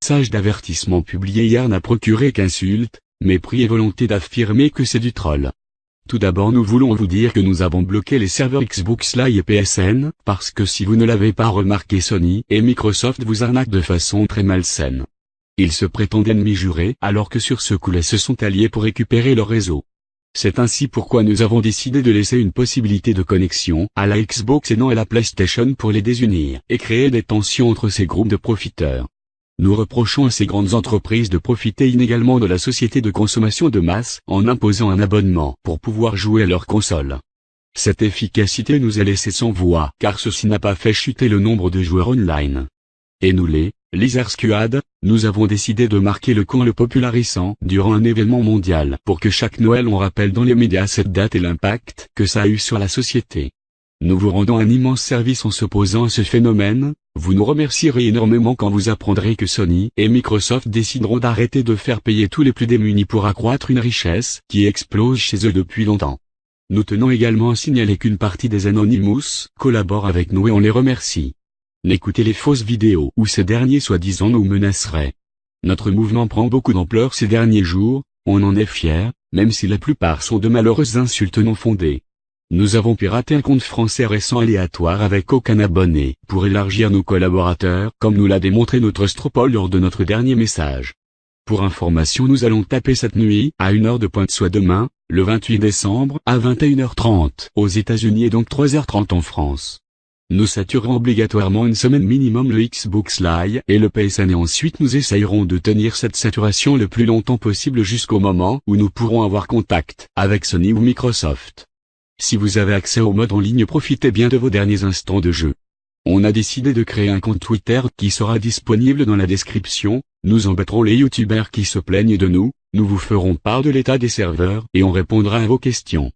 message d'avertissement publié hier n'a procuré qu'insultes, mépris et volonté d'affirmer que c'est du troll. Tout d'abord nous voulons vous dire que nous avons bloqué les serveurs Xbox Live et PSN, parce que si vous ne l'avez pas remarqué, Sony et Microsoft vous arnaquent de façon très malsaine. Ils se prétendent ennemis jurés alors que sur ce coup-là se sont alliés pour récupérer leur réseau. C'est ainsi pourquoi nous avons décidé de laisser une possibilité de connexion à la Xbox et non à la PlayStation pour les désunir et créer des tensions entre ces groupes de profiteurs. Nous reprochons à ces grandes entreprises de profiter inégalement de la société de consommation de masse en imposant un abonnement pour pouvoir jouer à leur console. Cette efficacité nous a laissé sans voix car ceci n'a pas fait chuter le nombre de joueurs online. Et nous les Lizard Squad, nous avons décidé de marquer le coup en le popularisant durant un événement mondial pour que chaque Noël on rappelle dans les médias cette date et l'impact que ça a eu sur la société. Nous vous rendons un immense service en s'opposant à ce phénomène, vous nous remercierez énormément quand vous apprendrez que Sony et Microsoft décideront d'arrêter de faire payer tous les plus démunis pour accroître une richesse qui explose chez eux depuis longtemps. Nous tenons également à signaler qu'une partie des Anonymous collaborent avec nous et on les remercie. N'écoutez les fausses vidéos où ces derniers soi-disant nous menaceraient. Notre mouvement prend beaucoup d'ampleur ces derniers jours, on en est fiers, même si la plupart sont de malheureuses insultes non fondées. Nous avons piraté un compte français récent aléatoire avec aucun abonné, pour élargir nos collaborateurs, comme nous l'a démontré notre Stropole lors de notre dernier message. Pour information nous allons taper cette nuit, à 1h de pointe soit demain, le 28 décembre, à 21h30, aux États-Unis et donc 3h30 en France. Nous saturerons obligatoirement une semaine minimum le Xbox Live et le PSN et ensuite nous essayerons de tenir cette saturation le plus longtemps possible jusqu'au moment où nous pourrons avoir contact avec Sony ou Microsoft. Si vous avez accès au mode en ligne, profitez bien de vos derniers instants de jeu. On a décidé de créer un compte Twitter qui sera disponible dans la description, nous embêterons les youtubeurs qui se plaignent de nous, nous vous ferons part de l'état des serveurs et on répondra à vos questions.